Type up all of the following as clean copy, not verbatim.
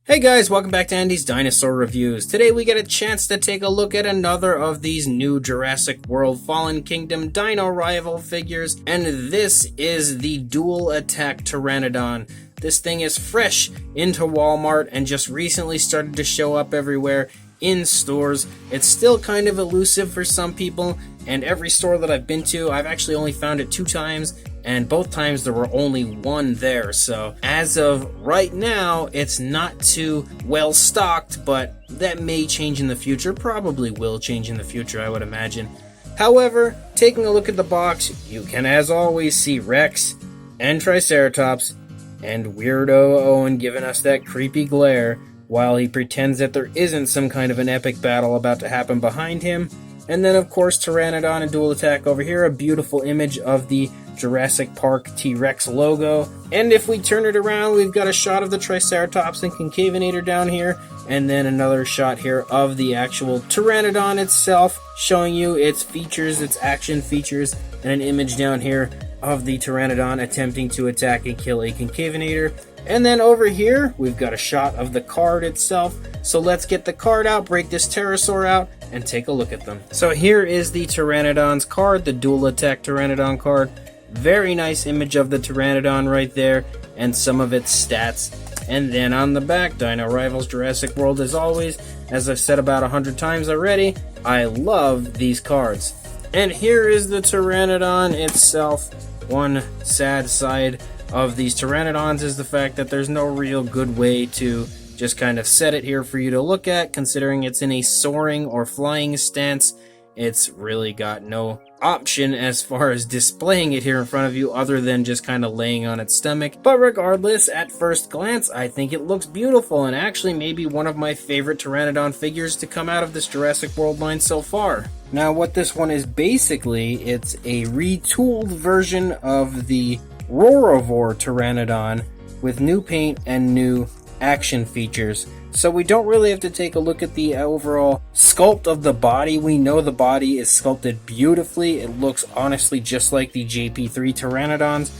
Hey guys, welcome back to Andy's Dinosaur Reviews. Today we get a chance to take a look at another of these new Jurassic World Fallen Kingdom Dino Rival figures, and this is the Dual Attack Pteranodon. This thing is fresh into Walmart and just recently started to show up everywhere in stores. It's still kind of elusive for some people, and every store that I've been to, I've actually only found it 2 times, and both times there were only 1 there. So as of right now, it's not too well stocked, but that may change in the future. Probably will change in the future, I would imagine. However, taking a look at the box, you can as always see Rex and Triceratops and Weirdo Owen giving us that creepy glare while he pretends that there isn't some kind of an epic battle about to happen behind him. And then of course Pteranodon and Dual Attack over here, a beautiful image of the Jurassic Park T-Rex logo. And if we turn it around, we've got a shot of the Triceratops and Concavinator down here, and then another shot here of the actual Pteranodon itself, showing you its features, its action features, and an image down here of the Pteranodon attempting to attack and kill a Concavinator. And then over here, we've got a shot of the card itself. So let's get the card out, break this pterosaur out, and take a look at them. So here is the Pteranodon's card, the Dual Attack Pteranodon card. Very nice image of the Pteranodon right there, and some of its stats. And then on the back, Dino Rivals Jurassic World as always. As I've said about 100 times already, I love these cards. And here is the Pteranodon itself. One sad side of these Pteranodons is the fact that there's no real good way to just kind of set it here for you to look at, considering it's in a soaring or flying stance. It's really got no option as far as displaying it here in front of you other than just kind of laying on its stomach. But regardless, at first glance, I think it looks beautiful, and actually maybe one of my favorite Pteranodon figures to come out of this Jurassic World line so far. Now what this one is basically, it's a retooled version of the roarivore Pteranodon with new paint and new action features. So we don't really have to take a look at the overall sculpt of the body. We know the body is sculpted beautifully. It looks honestly just like the JP3 Pteranodons.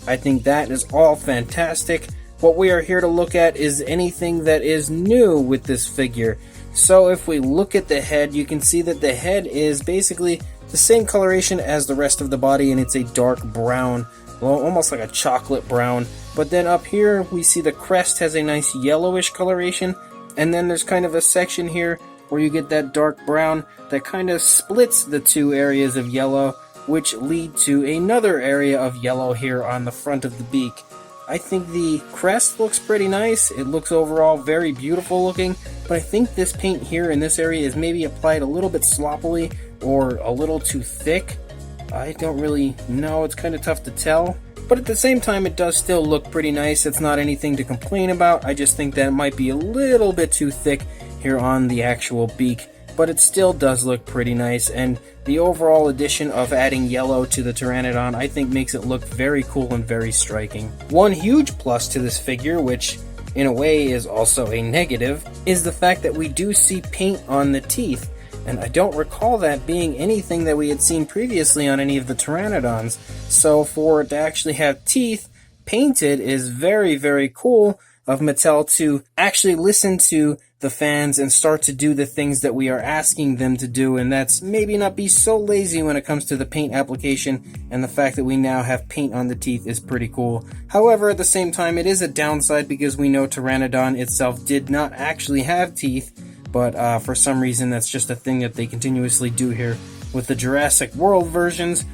I think that is all fantastic. What we are here to look at is anything that is new with this figure. So if we look at the head, you can see that the head is basically the same coloration as the rest of the body, and it's a dark brown, well, almost like a chocolate brown. But then up here we see the crest has a nice yellowish coloration, and then there's kind of a section here where you get that dark brown that kind of splits the 2 areas of yellow, which lead to another area of yellow here on the front of the beak. I think the crest looks pretty nice. It looks overall very beautiful looking, but I think this paint here in this area is maybe applied a little bit sloppily or a little too thick. I don't really know, it's kind of tough to tell. But at the same time, it does still look pretty nice. It's not anything to complain about. I just think that it might be a little bit too thick here on the actual beak. But it still does look pretty nice. And the overall addition of adding yellow to the Pteranodon, I think makes it look very cool and very striking. One huge plus to this figure, which in a way is also a negative, is the fact that we do see paint on the teeth. And I don't recall that being anything that we had seen previously on any of the Pteranodons. So for it to actually have teeth painted is very, very cool of Mattel to actually listen to the fans and start to do the things that we are asking them to do. And that's maybe not be so lazy when it comes to the paint application, and the fact that we now have paint on the teeth is pretty cool. However, at the same time, it is a downside because we know Pteranodon itself did not actually have teeth. But for some reason, that's just a thing that they continuously do here with the Jurassic World versions.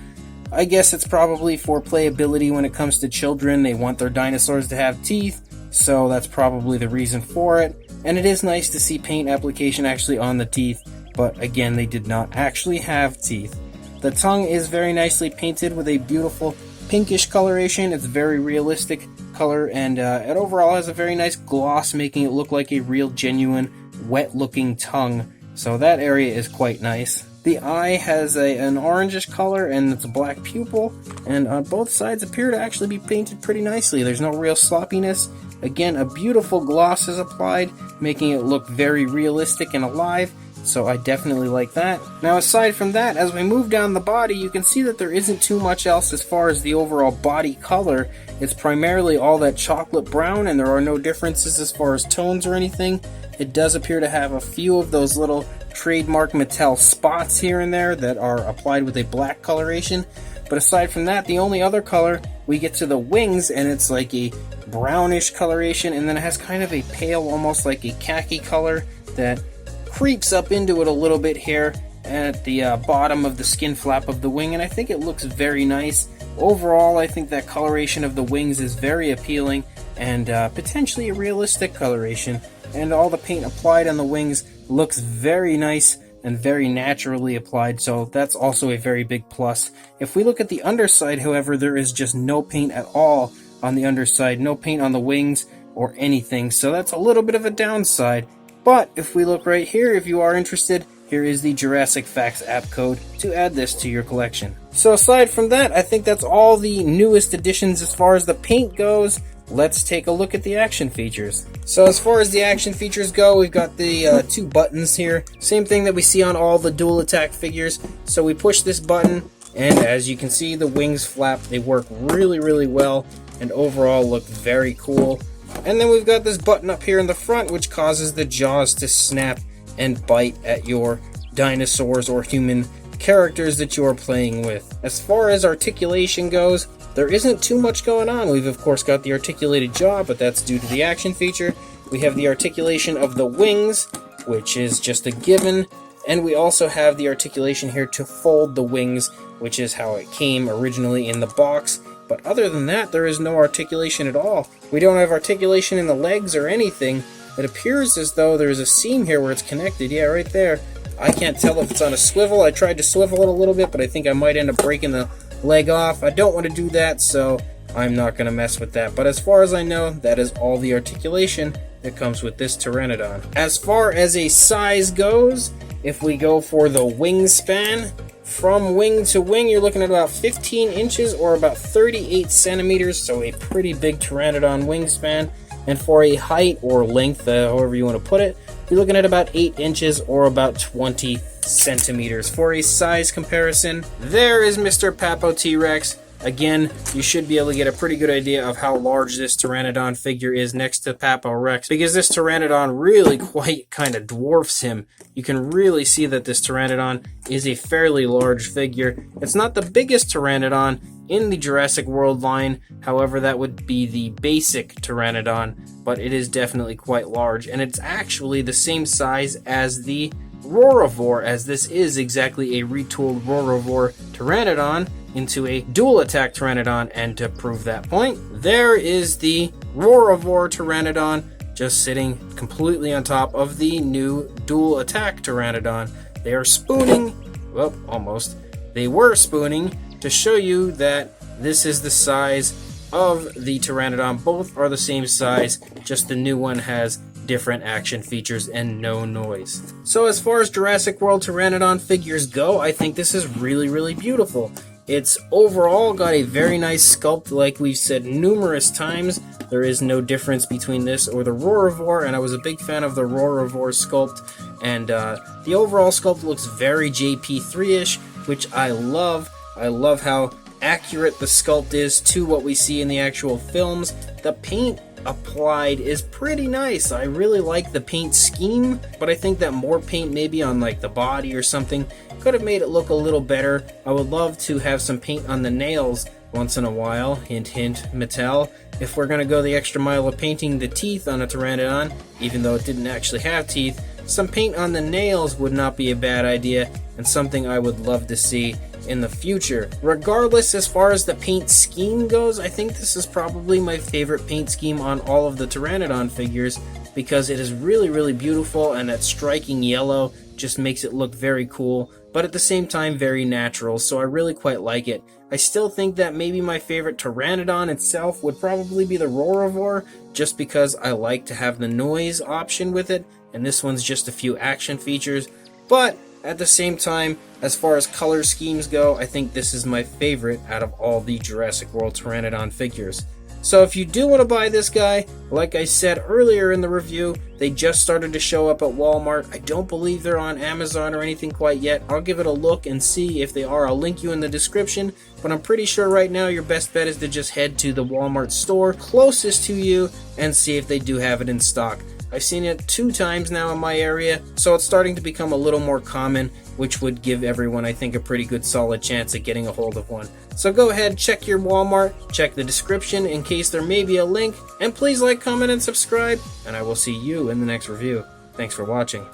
I guess it's probably for playability when it comes to children. They want their dinosaurs to have teeth, so that's probably the reason for it. And it is nice to see paint application actually on the teeth, but again, they did not actually have teeth. The tongue is very nicely painted with a beautiful pinkish coloration. It's very realistic color, and it overall has a very nice gloss, making it look like a real genuine wet looking tongue, so that area is quite nice. The eye has an orangish color and it's a black pupil, and on both sides appear to actually be painted pretty nicely. There's no real sloppiness. Again, a beautiful gloss is applied, making it look very realistic and alive. so I definitely like that. Now aside from that, as we move down the body, you can see that there isn't too much else as far as the overall body color. It's primarily all that chocolate brown, and there are no differences as far as tones or anything. It does appear to have a few of those little trademark Mattel spots here and there that are applied with a black coloration. But aside from that, the only other color, we get to the wings, and it's like a brownish coloration, and then it has kind of a pale, almost like a khaki color that creeps up into it a little bit here at the bottom of the skin flap of the wing, and I think it looks very nice. Overall, I think that coloration of the wings is very appealing and potentially a realistic coloration, and all the paint applied on the wings looks very nice and very naturally applied, so that's also a very big plus. If we look at the underside, however, there is just no paint at all on the underside, no paint on the wings or anything, so that's a little bit of a downside. But if we look right here, if you are interested, here is the Jurassic Facts app code to add this to your collection. So aside from that, I think that's all the newest additions as far as the paint goes. Let's take a look at the action features. So as far as the action features go, we've got the two buttons here. Same thing that we see on all the dual attack figures. So we push this button, and as you can see, the wings flap. They work really, really well, and overall look very cool. And then we've got this button up here in the front, which causes the jaws to snap and bite at your dinosaurs or human characters that you are playing with. As far as articulation goes, there isn't too much going on. We've of course got the articulated jaw, but that's due to the action feature. We have the articulation of the wings, which is just a given, and we also have the articulation here to fold the wings, which is how it came originally in the box. But other than that, there is no articulation at all. We don't have articulation in the legs or anything. It appears as though there's a seam here where it's connected. Yeah, right there. I can't tell if it's on a swivel. I tried to swivel it a little bit, but I think I might end up breaking the leg off. I don't want to do that, so I'm not going to mess with that. But as far as I know, that is all the articulation that comes with this Pteranodon. As far as a size goes, if we go for the wingspan, from wing to wing, you're looking at about 15 inches or about 38 centimeters, so a pretty big Pteranodon wingspan. And for a height or length, however you want to put it, you're looking at about 8 inches or about 20 centimeters. For a size comparison, there is Mr. Papo T-Rex. Again, you should be able to get a pretty good idea of how large this Pteranodon figure is next to Papo Rex, because this Pteranodon really quite kind of dwarfs him. You can really see that this Pteranodon is a fairly large figure. It's not the biggest Pteranodon in the Jurassic World line, however that would be the basic Pteranodon, but it is definitely quite large, and it's actually the same size as the roarivore, as this is exactly a retooled roarivore Pteranodon into a dual attack Pteranodon. And to prove that point, there is the roarivore Pteranodon just sitting completely on top of the new dual attack Pteranodon. They are spooning, well, almost. They were spooning to show you that this is the size of the Pteranodon. Both are the same size, just the new one has different action features and no noise. So as far as Jurassic World Pteranodon figures go, I think this is really, really beautiful. It's overall got a very nice sculpt, like we've said numerous times. There is no difference between this or the roarivore, and I was a big fan of the roarivore sculpt, and the overall sculpt looks very JP3-ish, which I love. I love how accurate the sculpt is to what we see in the actual films. The paint applied is pretty nice. I really like the paint scheme, but I think that more paint maybe on like the body or something could have made it look a little better. I would love to have some paint on the nails once in a while. Hint, hint, Mattel. If we're going to go the extra mile of painting the teeth on a Pteranodon, even though it didn't actually have teeth, some paint on the nails would not be a bad idea, and something I would love to see in the future. Regardless, as far as the paint scheme goes, I think this is probably my favorite paint scheme on all of the Pteranodon figures, because it is really, really beautiful, and that striking yellow just makes it look very cool, but at the same time very natural, so I really quite like it. I still think that maybe my favorite Pteranodon itself would probably be the roarivore, just because I like to have the noise option with it, and this one's just a few action features. But at the same time, as far as color schemes go, I think this is my favorite out of all the Jurassic World Pteranodon figures. So if you do want to buy this guy, like I said earlier in the review, they just started to show up at Walmart. I don't believe they're on Amazon or anything quite yet. I'll give it a look and see if they are. I'll link you in the description, but I'm pretty sure right now your best bet is to just head to the Walmart store closest to you and see if they do have it in stock. I've seen it 2 times now in my area, so it's starting to become a little more common, which would give everyone, I think, a pretty good solid chance at getting a hold of one. So go ahead, check your Walmart, check the description in case there may be a link, and please like, comment, and subscribe, and I will see you in the next review. Thanks for watching.